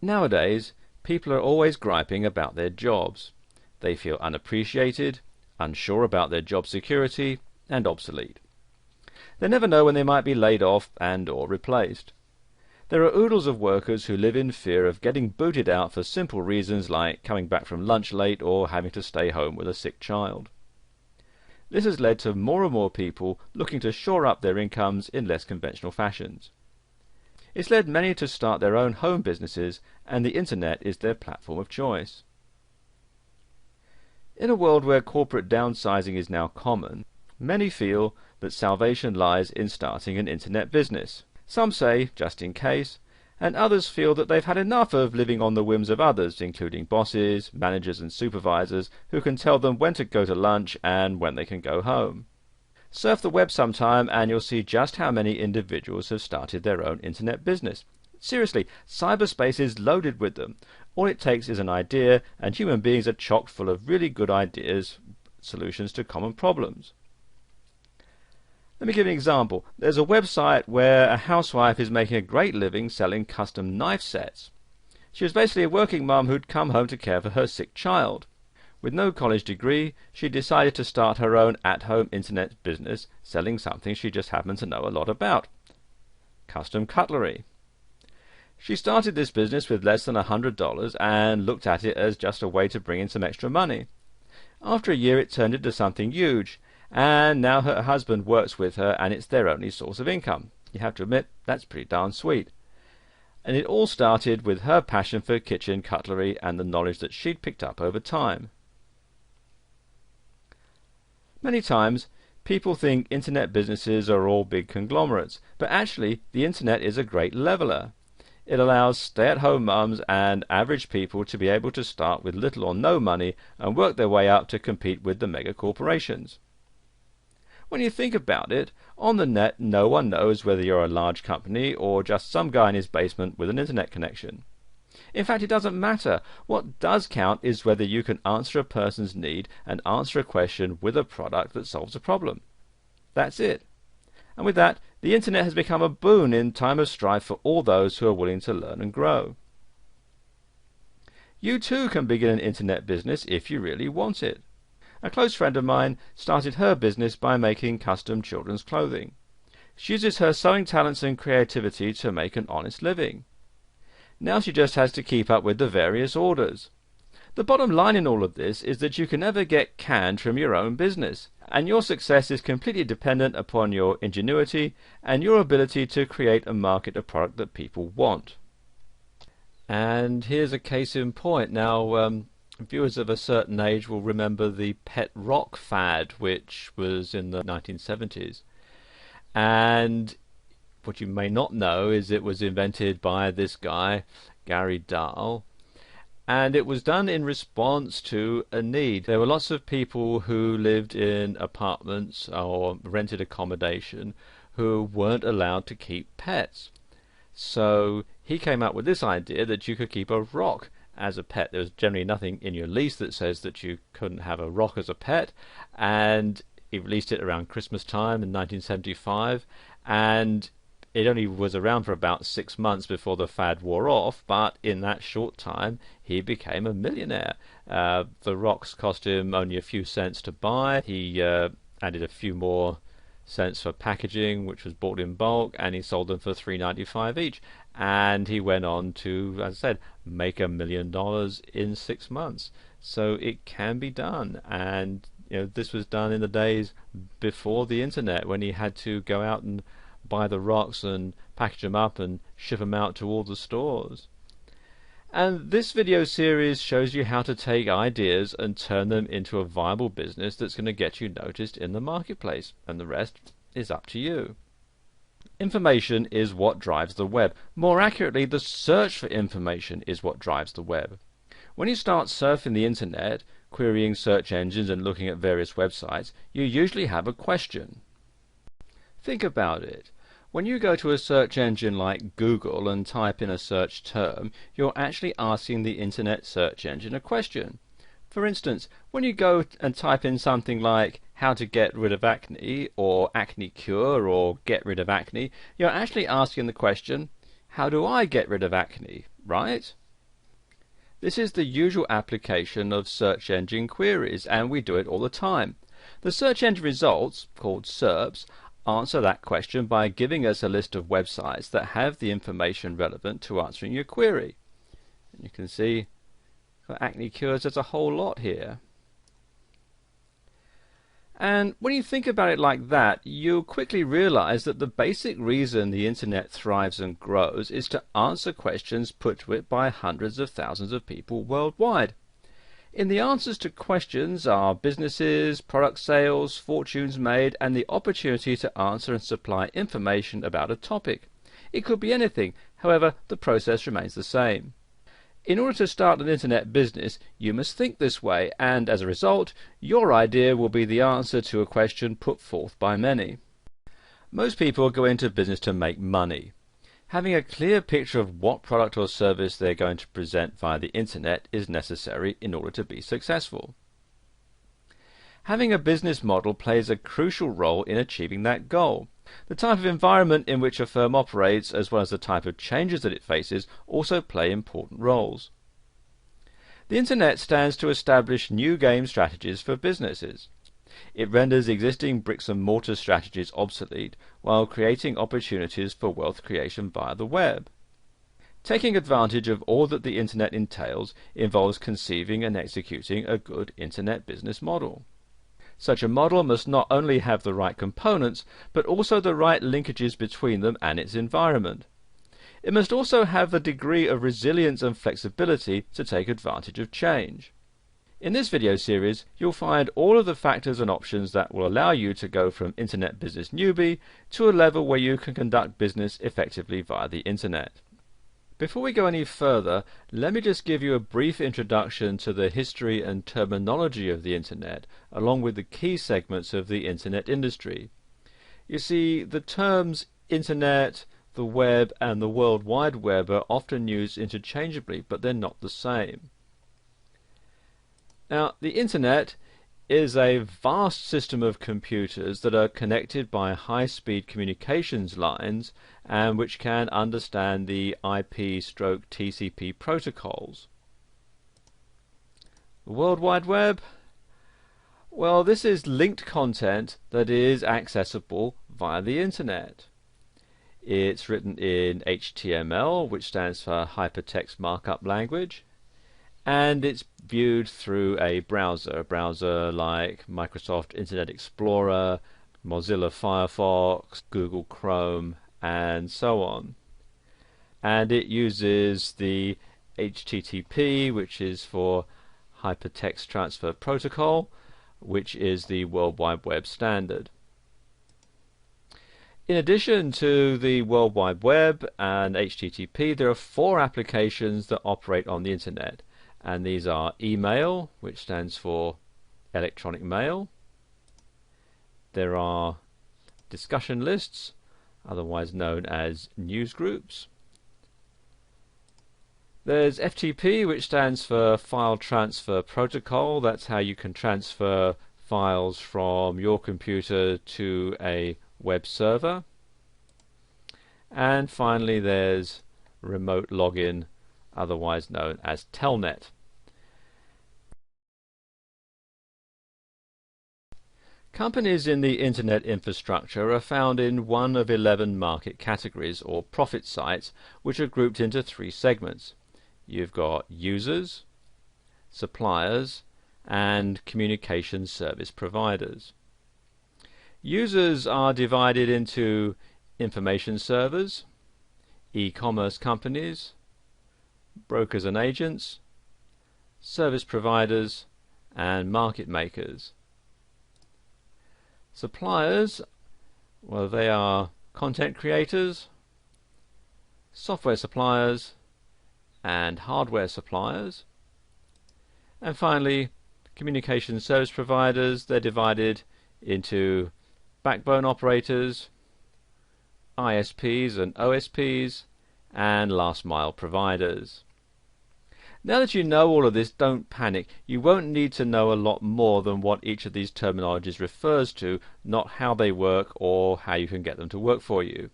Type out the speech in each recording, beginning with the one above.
Nowadays, people are always griping about their jobs. They feel unappreciated, unsure about their job security, and obsolete. They never know when they might be laid off and/or replaced. There are oodles of workers who live in fear of getting booted out for simple reasons like coming back from lunch late or having to stay home with a sick child. This has led to more and more people looking to shore up their incomes in less conventional fashions. It's led many to start their own home businesses, and the internet is their platform of choice. In a world where corporate downsizing is now common, many feel that salvation lies in starting an internet business. Some say, just in case, and others feel that they've had enough of living on the whims of others, including bosses, managers and supervisors, who can tell them when to go to lunch and when they can go home. Surf the web sometime and you'll see just how many individuals have started their own internet business. Seriously, cyberspace is loaded with them. All it takes is an idea, and human beings are chock full of really good ideas, solutions to common problems. Let me give you an example. There's a website where a housewife is making a great living selling custom knife sets. She was basically a working mum who'd come home to care for her sick child. With no college degree, she decided to start her own at-home internet business selling something she just happened to know a lot about: custom cutlery. She started this business with less than $100 and looked at it as just a way to bring in some extra money. After a year it turned into something huge, and now her husband works with her and it's their only source of income. You have to admit, that's pretty darn sweet. And it all started with her passion for kitchen cutlery and the knowledge that she'd picked up over time. Many times, people think internet businesses are all big conglomerates, but actually the internet is a great leveler. It allows stay-at-home mums and average people to be able to start with little or no money and work their way up to compete with the mega corporations. When you think about it, on the net no one knows whether you're a large company or just some guy in his basement with an internet connection. In fact, it doesn't matter. What does count is whether you can answer a person's need and answer a question with a product that solves a problem. That's it. And with that, the internet has become a boon in time of strife for all those who are willing to learn and grow. You too can begin an internet business if you really want it. A close friend of mine started her business by making custom children's clothing. She uses her sewing talents and creativity to make an honest living. Now she just has to keep up with the various orders. The bottom line in all of this is that you can never get canned from your own business, and your success is completely dependent upon your ingenuity and your ability to create and market a product that people want. And here's a case in point. Now, viewers of a certain age will remember the pet rock fad, which was in the 1970s. And what you may not know is it was invented by this guy, Gary Dahl, and it was done in response to a need. There were lots of people who lived in apartments or rented accommodation who weren't allowed to keep pets. So he came up with this idea that you could keep a rock as a pet. There was generally nothing in your lease that says that you couldn't have a rock as a pet, and he released it around Christmas time in 1975, and it only was around for about 6 months before the fad wore off, but in that short time he became a millionaire. The rocks cost him only a few cents to buy. He added a few more cents for packaging, which was bought in bulk, and he sold them for $3.95 each. And he went on to, as I said, make $1 million in 6 months. So it can be done. And this was done in the days before the internet, when he had to go out and buy the rocks and package them up and ship them out to all the stores. And this video series shows you how to take ideas and turn them into a viable business that's going to get you noticed in the marketplace, and the rest is up to you. Information is what drives the web. More accurately, the search for information is what drives the web. When you start surfing the internet, querying search engines and looking at various websites, you usually have a question. Think about it. When you go to a search engine like Google and type in a search term, you're actually asking the internet search engine a question. For instance, when you go and type in something like how to get rid of acne, or acne cure, or get rid of acne, you're actually asking the question, how do I get rid of acne, right? This is the usual application of search engine queries, and we do it all the time. The search engine results, called SERPs, answer that question by giving us a list of websites that have the information relevant to answering your query. And you can see for acne cures there's a whole lot here. And when you think about it like that, you'll quickly realize that the basic reason the internet thrives and grows is to answer questions put to it by hundreds of thousands of people worldwide. In the answers to questions are businesses, product sales, fortunes made, and the opportunity to answer and supply information about a topic. It could be anything, however, the process remains the same. In order to start an internet business, you must think this way, and as a result, your idea will be the answer to a question put forth by many. Most people go into business to make money. Having a clear picture of what product or service they're going to present via the internet is necessary in order to be successful. Having a business model plays a crucial role in achieving that goal. The type of environment in which a firm operates, as well as the type of changes that it faces, also play important roles. The internet stands to establish new game strategies for businesses. It renders existing bricks-and-mortar strategies obsolete, while creating opportunities for wealth creation via the web. Taking advantage of all that the internet entails involves conceiving and executing a good internet business model. Such a model must not only have the right components, but also the right linkages between them and its environment. It must also have a degree of resilience and flexibility to take advantage of change. In this video series, you'll find all of the factors and options that will allow you to go from internet business newbie to a level where you can conduct business effectively via the internet. Before we go any further, let me just give you a brief introduction to the history and terminology of the internet, along with the key segments of the internet industry. You see, the terms internet, the web, and the World Wide Web are often used interchangeably, but they're not the same. Now, the internet is a vast system of computers that are connected by high-speed communications lines and which can understand the IP/TCP protocols. The World Wide Web? Well, this is linked content that is accessible via the internet. It's written in HTML, which stands for Hypertext Markup Language, and it's viewed through a browser like Microsoft Internet Explorer, Mozilla Firefox, Google Chrome, and so on. And it uses the HTTP, which is for Hypertext Transfer Protocol, which is the World Wide Web standard. In addition to the World Wide Web and HTTP, there are 4 applications that operate on the internet. And these are email, which stands for electronic mail. There are discussion lists, otherwise known as news groups. There's FTP, which stands for File Transfer Protocol. That's how you can transfer files from your computer to a web server. And finally there's remote login, otherwise known as Telnet. Companies in the internet infrastructure are found in one of 11 market categories, or profit sites, which are grouped into 3 segments. You've got users, suppliers, and communication service providers. Users are divided into information servers, e-commerce companies, brokers and agents, service providers, and market makers. Suppliers, well, they are content creators, software suppliers, and hardware suppliers. And finally, communication service providers, they're divided into backbone operators, ISPs and OSPs, and last mile providers. Now that you know all of this, don't panic. You won't need to know a lot more than what each of these terminologies refers to, not how they work or how you can get them to work for you.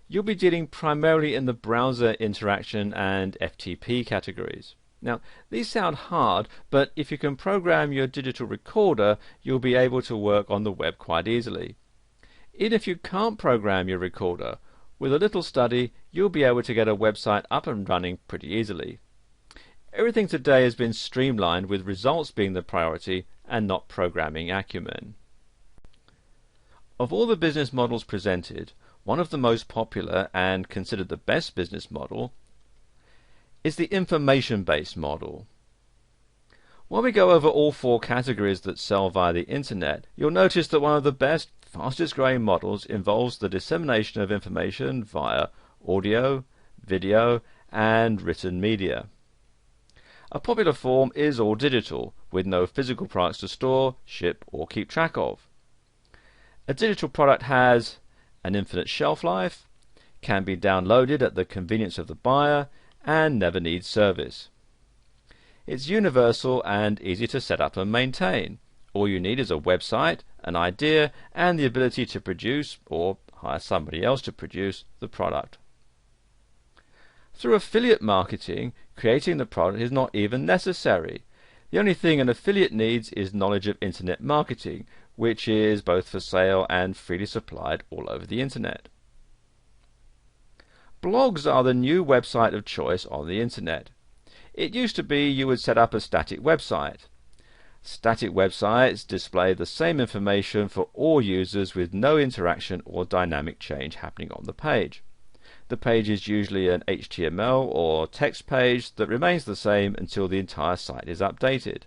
You'll be dealing primarily in the browser interaction and FTP categories. Now, these sound hard, but if you can program your digital recorder, you'll be able to work on the web quite easily. Even if you can't program your recorder, with a little study, you'll be able to get a website up and running pretty easily. Everything today has been streamlined, with results being the priority and not programming acumen. Of all the business models presented, one of the most popular and considered the best business model is the information-based model. While we go over all four categories that sell via the internet, you'll notice that one of the best, fastest growing models involves the dissemination of information via audio, video, and written media. A popular form is all digital, with no physical products to store, ship, or keep track of. A digital product has an infinite shelf life, can be downloaded at the convenience of the buyer, and never needs service. It's universal and easy to set up and maintain. All you need is a website, an idea, and the ability to produce, or hire somebody else to produce, the product. Through affiliate marketing, creating the product is not even necessary. The only thing an affiliate needs is knowledge of internet marketing, which is both for sale and freely supplied all over the internet. Blogs are the new website of choice on the internet. It used to be you would set up a static website. Static websites display the same information for all users with no interaction or dynamic change happening on the page. The page is usually an HTML or text page that remains the same until the entire site is updated.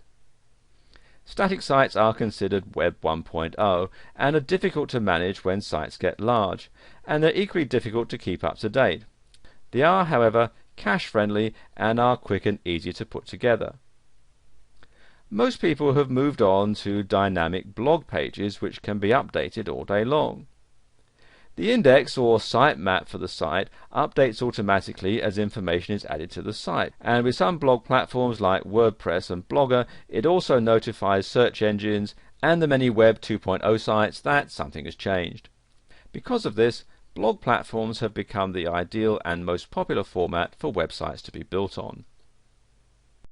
Static sites are considered Web 1.0 and are difficult to manage when sites get large, and they're equally difficult to keep up to date. They are, however, cache-friendly and are quick and easy to put together. Most people have moved on to dynamic blog pages which can be updated all day long. The index or sitemap for the site updates automatically as information is added to the site, and with some blog platforms like WordPress and Blogger, it also notifies search engines and the many Web 2.0 sites that something has changed. Because of this, blog platforms have become the ideal and most popular format for websites to be built on.